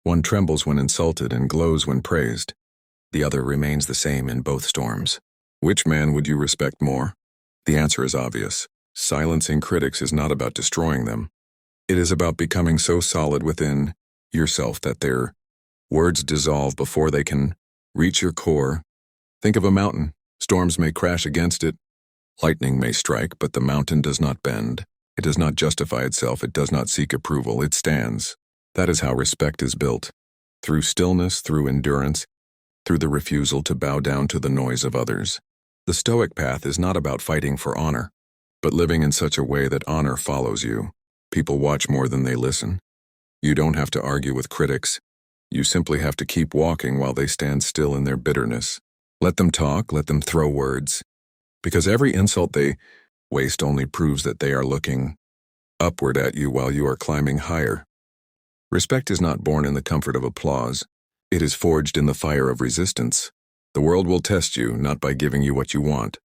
One trembles when insulted and glows when praised. The other remains the same in both storms. Which man would you respect more? The answer is obvious. Silencing critics is not about destroying them. It is about becoming so solid within yourself that their words dissolve before they can reach your core. Think of a mountain. Storms may crash against it. Lightning may strike, but the mountain does not bend. It does not justify itself. It does not seek approval. It stands. That is how respect is built. Through stillness, through endurance, through the refusal to bow down to the noise of others. The Stoic path is not about fighting for honor, but living in such a way that honor follows you. People watch more than they listen. You don't have to argue with critics. You simply have to keep walking while they stand still in their bitterness. Let them talk, let them throw words. Because every insult they waste only proves that they are looking upward at you while you are climbing higher. Respect is not born in the comfort of applause. It is forged in the fire of resistance. The world will test you not by giving you what you want,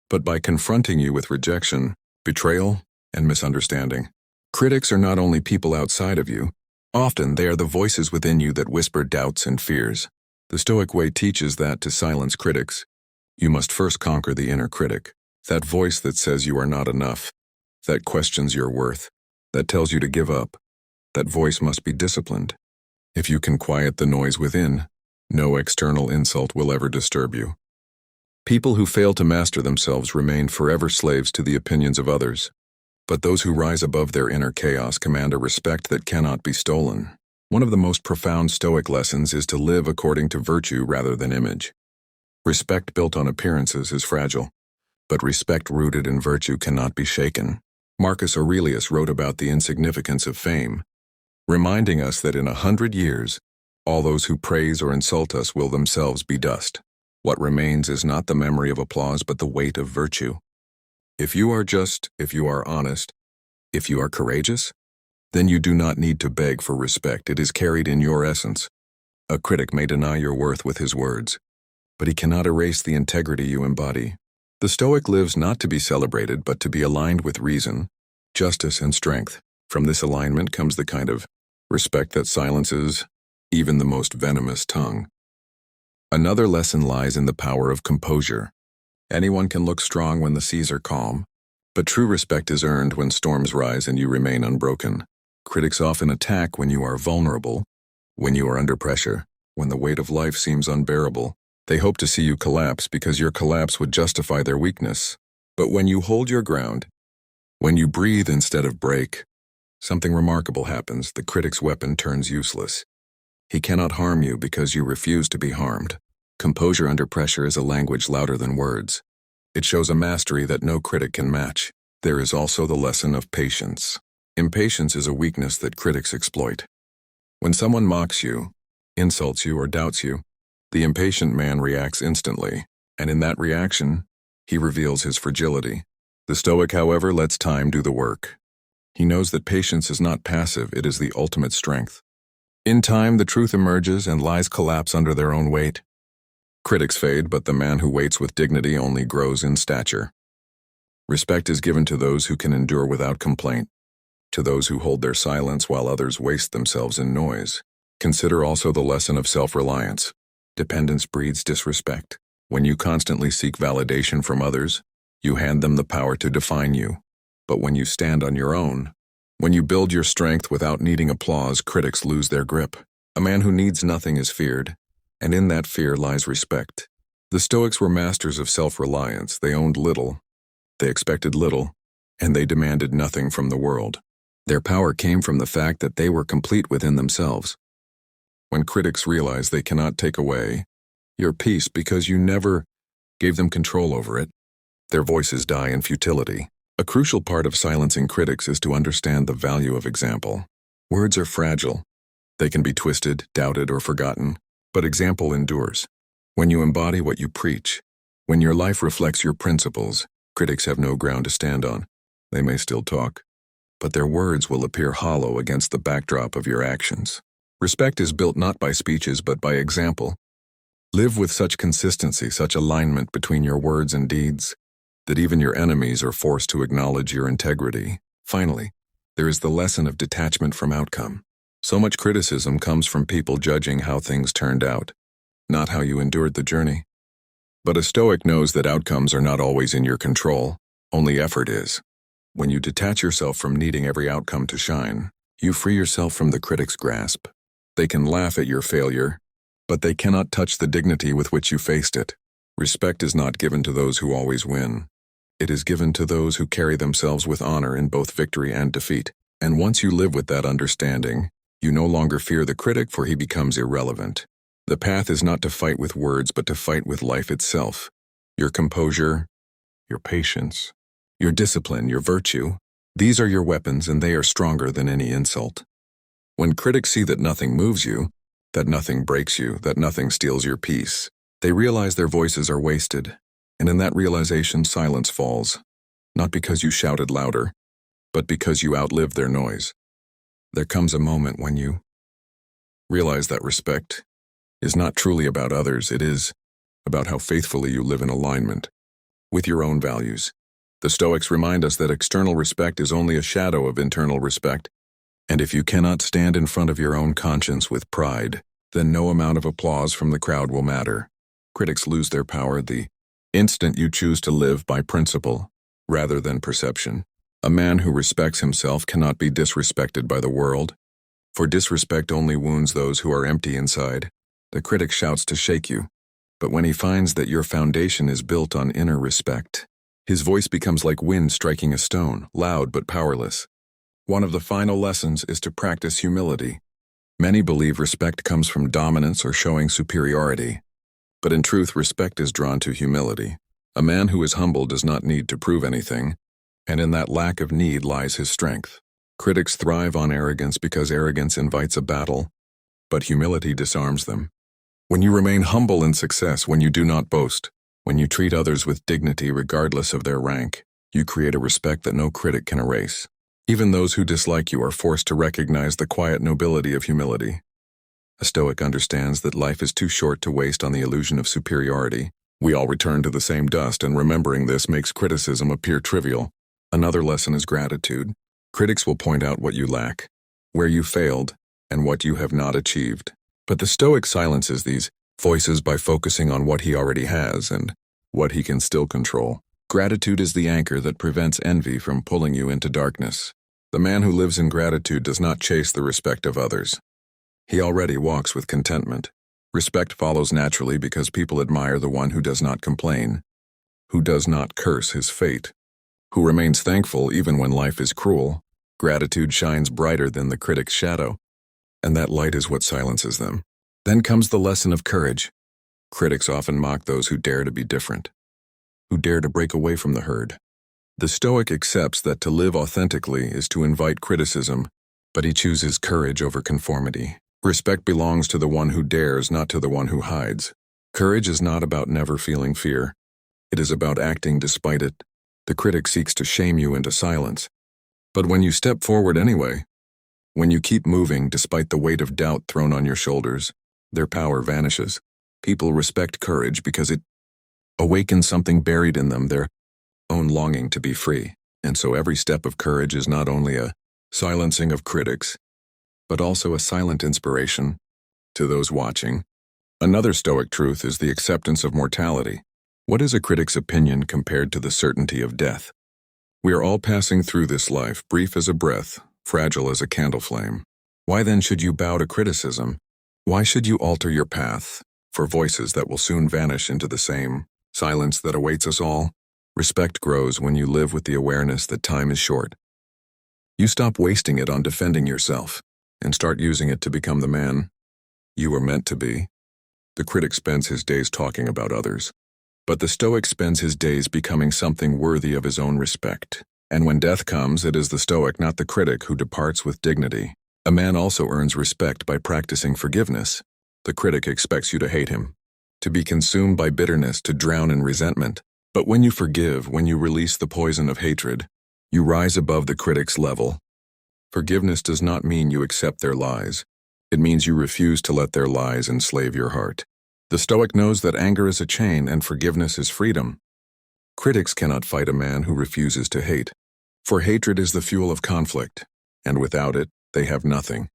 but by confronting you with rejection, betrayal, and misunderstanding. Critics are not only people outside of you. Often they are the voices within you that whisper doubts and fears. The Stoic way teaches that to silence critics, you must first conquer the inner critic, that voice that says you are not enough, that questions your worth, that tells you to give up. That voice must be disciplined. If you can quiet the noise within, no external insult will ever disturb you. People who fail to master themselves remain forever slaves to the opinions of others. But those who rise above their inner chaos command a respect that cannot be stolen. One of the most profound Stoic lessons is to live according to virtue rather than image. Respect built on appearances is fragile, but respect rooted in virtue cannot be shaken. Marcus Aurelius wrote about the insignificance of fame, reminding us that in 100 years, all those who praise or insult us will themselves be dust. What remains is not the memory of applause but the weight of virtue. If you are just, if you are honest, if you are courageous, then you do not need to beg for respect. It is carried in your essence. A critic may deny your worth with his words, but he cannot erase the integrity you embody. The Stoic lives not to be celebrated but to be aligned with reason, justice, and strength. From this alignment comes the kind of respect that silences even the most venomous tongue. Another lesson lies in the power of composure. Anyone can look strong when the seas are calm, but true respect is earned when storms rise and you remain unbroken. Critics often attack when you are vulnerable, when you are under pressure, when the weight of life seems unbearable. They hope to see you collapse because your collapse would justify their weakness. But when you hold your ground, when you breathe instead of break, something remarkable happens. The critic's weapon turns useless. He cannot harm you because you refuse to be harmed. Composure under pressure is a language louder than words. It shows a mastery that no critic can match. There is also the lesson of patience. Impatience is a weakness that critics exploit. When someone mocks you, insults you, or doubts you, the impatient man reacts instantly, and in that reaction, he reveals his fragility. The Stoic, however, lets time do the work. He knows that patience is not passive, it is the ultimate strength. In time, the truth emerges and lies collapse under their own weight. Critics fade, but the man who waits with dignity only grows in stature. Respect is given to those who can endure without complaint, to those who hold their silence while others waste themselves in noise. Consider also the lesson of self-reliance. Dependence breeds disrespect. When you constantly seek validation from others, you hand them the power to define you. But when you stand on your own, when you build your strength without needing applause, critics lose their grip. A man who needs nothing is feared, and in that fear lies respect. The Stoics were masters of self-reliance. They owned little, they expected little, and they demanded nothing from the world. Their power came from the fact that they were complete within themselves. When critics realize they cannot take away your peace because you never gave them control over it, their voices die in futility. A crucial part of silencing critics is to understand the value of example. Words are fragile. They can be twisted, doubted, or forgotten, but example endures. When you embody what you preach, when your life reflects your principles, critics have no ground to stand on. They may still talk, but their words will appear hollow against the backdrop of your actions. Respect is built not by speeches but by example. Live with such consistency, such alignment between your words and deeds, that even your enemies are forced to acknowledge your integrity. Finally, there is the lesson of detachment from outcome. So much criticism comes from people judging how things turned out, not how you endured the journey. But a Stoic knows that outcomes are not always in your control, only effort is. When you detach yourself from needing every outcome to shine, you free yourself from the critic's grasp. They can laugh at your failure, but they cannot touch the dignity with which you faced it. Respect is not given to those who always win. It is given to those who carry themselves with honor in both victory and defeat. And once you live with that understanding, you no longer fear the critic, for he becomes irrelevant. The path is not to fight with words, but to fight with life itself. Your composure, your patience, your discipline, your virtue, these are your weapons, and they are stronger than any insult. When critics see that nothing moves you, that nothing breaks you, that nothing steals your peace, they realize their voices are wasted, and in that realization silence falls, not because you shouted louder, but because you outlived their noise. There comes a moment when you realize that respect is not truly about others, it is about how faithfully you live in alignment with your own values. The Stoics remind us that external respect is only a shadow of internal respect, and if you cannot stand in front of your own conscience with pride, then no amount of applause from the crowd will matter. Critics lose their power the instant you choose to live by principle rather than perception. A man who respects himself cannot be disrespected by the world, for disrespect only wounds those who are empty inside. The critic shouts to shake you, but when he finds that your foundation is built on inner respect, his voice becomes like wind striking a stone, loud but powerless. One of the final lessons is to practice humility. Many believe respect comes from dominance or showing superiority, but in truth, respect is drawn to humility. A man who is humble does not need to prove anything, and in that lack of need lies his strength. Critics thrive on arrogance because arrogance invites a battle, but humility disarms them. When you remain humble in success, when you do not boast, when you treat others with dignity regardless of their rank, you create a respect that no critic can erase. Even those who dislike you are forced to recognize the quiet nobility of humility. A Stoic understands that life is too short to waste on the illusion of superiority. We all return to the same dust, and remembering this makes criticism appear trivial. Another lesson is gratitude. Critics will point out what you lack, where you failed, and what you have not achieved. But the Stoic silences these voices by focusing on what he already has and what he can still control. Gratitude is the anchor that prevents envy from pulling you into darkness. The man who lives in gratitude does not chase the respect of others. He already walks with contentment. Respect follows naturally because people admire the one who does not complain, who does not curse his fate, who remains thankful even when life is cruel. Gratitude shines brighter than the critic's shadow, and that light is what silences them. Then comes the lesson of courage. Critics often mock those who dare to be different, who dare to break away from the herd. The Stoic accepts that to live authentically is to invite criticism, but he chooses courage over conformity. Respect belongs to the one who dares, not to the one who hides. Courage is not about never feeling fear. It is about acting despite it. The critic seeks to shame you into silence. But when you step forward anyway, when you keep moving despite the weight of doubt thrown on your shoulders, their power vanishes. People respect courage because it awakens something buried in them, their own longing to be free. And so every step of courage is not only a silencing of critics, but also a silent inspiration to those watching. Another Stoic truth is the acceptance of mortality. What is a critic's opinion compared to the certainty of death? We are all passing through this life, brief as a breath, fragile as a candle flame. Why then should you bow to criticism? Why should you alter your path for voices that will soon vanish into the same silence that awaits us all? Respect grows when you live with the awareness that time is short. You stop wasting it on defending yourself and start using it to become the man you were meant to be. The critic spends his days talking about others, but the Stoic spends his days becoming something worthy of his own respect. And when death comes, it is the Stoic, not the critic, who departs with dignity. A man also earns respect by practicing forgiveness. The critic expects you to hate him, to be consumed by bitterness, to drown in resentment. But when you forgive, when you release the poison of hatred, you rise above the critic's level. Forgiveness does not mean you accept their lies. It means you refuse to let their lies enslave your heart. The Stoic knows that anger is a chain and forgiveness is freedom. Critics cannot fight a man who refuses to hate, for hatred is the fuel of conflict, and without it, they have nothing.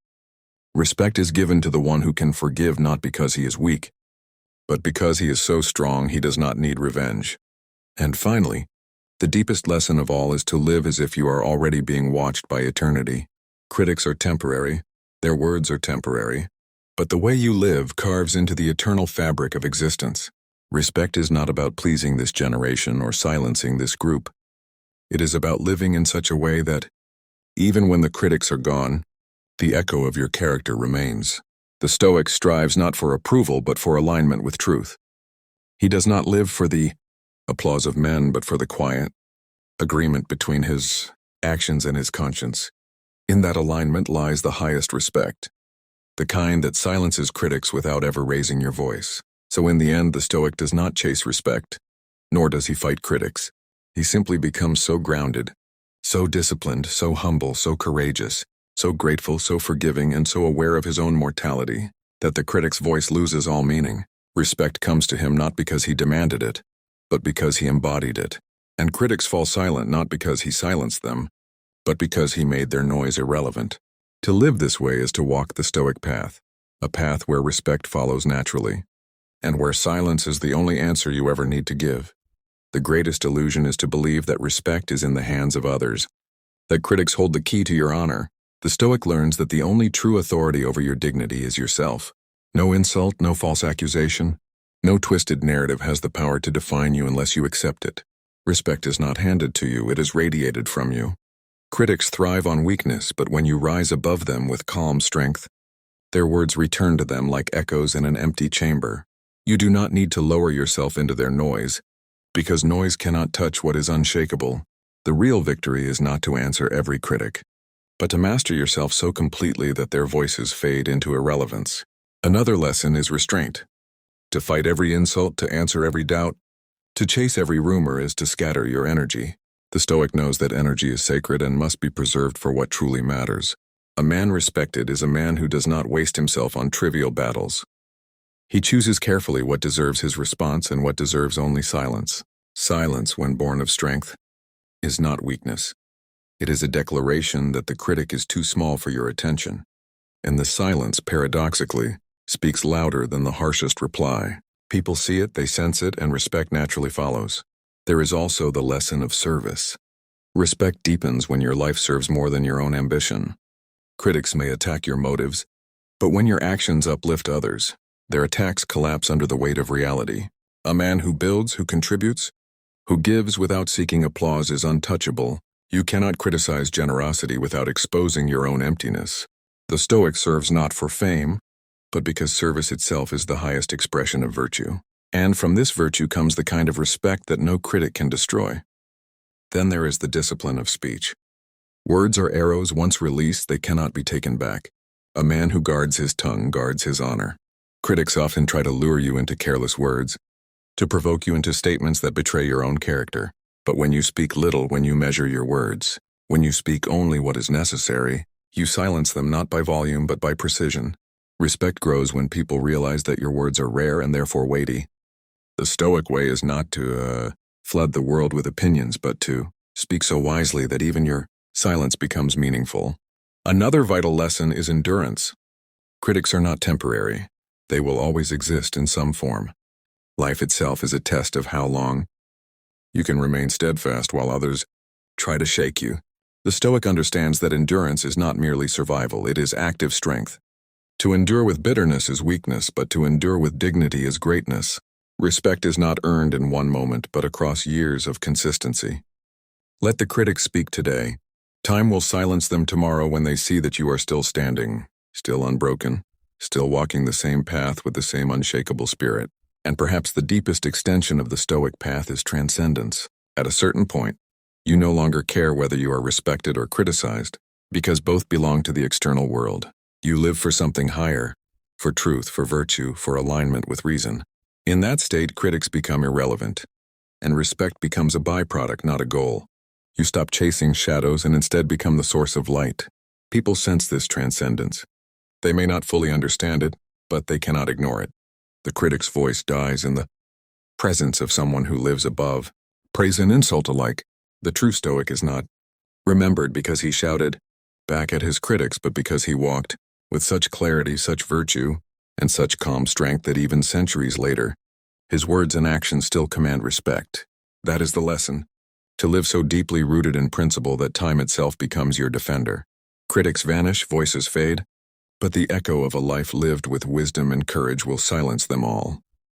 Respect is given to the one who can forgive not because he is weak, but because he is so strong he does not need revenge. And finally, the deepest lesson of all is to live as if you are already being watched by eternity. Critics are temporary, their words are temporary, but the way you live carves into the eternal fabric of existence. Respect is not about pleasing this generation or silencing this group. It is about living in such a way that, even when the critics are gone, the echo of your character remains. The Stoic strives not for approval but for alignment with truth. He does not live for the applause of men but for the quiet agreement between his actions and his conscience. In that alignment lies the highest respect, the kind that silences critics without ever raising your voice. So in the end, the Stoic does not chase respect, nor does he fight critics. He simply becomes so grounded, so disciplined, so humble, so courageous, so grateful, so forgiving, and so aware of his own mortality, that the critic's voice loses all meaning. Respect comes to him not because he demanded it, but because he embodied it. And critics fall silent not because he silenced them, but because he made their noise irrelevant. To live this way is to walk the Stoic path, a path where respect follows naturally, and where silence is the only answer you ever need to give. The greatest illusion is to believe that respect is in the hands of others, that critics hold the key to your honor. The Stoic learns that the only true authority over your dignity is yourself. No insult, no false accusation, no twisted narrative has the power to define you unless you accept it. Respect is not handed to you, it is radiated from you. Critics thrive on weakness, but when you rise above them with calm strength, their words return to them like echoes in an empty chamber. You do not need to lower yourself into their noise, because noise cannot touch what is unshakable. The real victory is not to answer every critic, but to master yourself so completely that their voices fade into irrelevance. Another lesson is restraint. To fight every insult, to answer every doubt, to chase every rumor is to scatter your energy. The Stoic knows that energy is sacred and must be preserved for what truly matters. A man respected is a man who does not waste himself on trivial battles. He chooses carefully what deserves his response and what deserves only silence. Silence, when born of strength, is not weakness. It is a declaration that the critic is too small for your attention. And the silence, paradoxically, speaks louder than the harshest reply. People see it, they sense it, and respect naturally follows. There is also the lesson of service. Respect deepens when your life serves more than your own ambition. Critics may attack your motives, but when your actions uplift others, their attacks collapse under the weight of reality. A man who builds, who contributes, who gives without seeking applause is untouchable. You cannot criticize generosity without exposing your own emptiness. The Stoic serves not for fame, but because service itself is the highest expression of virtue. And from this virtue comes the kind of respect that no critic can destroy. Then there is the discipline of speech. Words are arrows. Once released, they cannot be taken back. A man who guards his tongue guards his honor. Critics often try to lure you into careless words, to provoke you into statements that betray your own character. But when you speak little, when you measure your words, when you speak only what is necessary, you silence them not by volume but by precision. Respect grows when people realize that your words are rare and therefore weighty. The Stoic way is not to flood the world with opinions, but to speak so wisely that even your silence becomes meaningful. Another vital lesson is endurance. Critics are not temporary. They will always exist in some form. Life itself is a test of how long you can remain steadfast while others try to shake you. The Stoic understands that endurance is not merely survival, it is active strength. To endure with bitterness is weakness, but to endure with dignity is greatness. Respect is not earned in one moment, but across years of consistency. Let the critics speak today. Time will silence them tomorrow when they see that you are still standing, still unbroken, still walking the same path with the same unshakable spirit. And perhaps the deepest extension of the Stoic path is transcendence. At a certain point, you no longer care whether you are respected or criticized, because both belong to the external world. You live for something higher, for truth, for virtue, for alignment with reason. In that state, critics become irrelevant, and respect becomes a byproduct, not a goal. You stop chasing shadows and instead become the source of light. People sense this transcendence. They may not fully understand it, but they cannot ignore it. The critic's voice dies in the presence of someone who lives above. Praise and insult alike. The true Stoic is not remembered because he shouted back at his critics, but because he walked with such clarity, such virtue, and such calm strength that even centuries later, his words and actions still command respect. That is the lesson, to live so deeply rooted in principle that time itself becomes your defender. Critics vanish, voices fade, but the echo of a life lived with wisdom and courage will silence them all.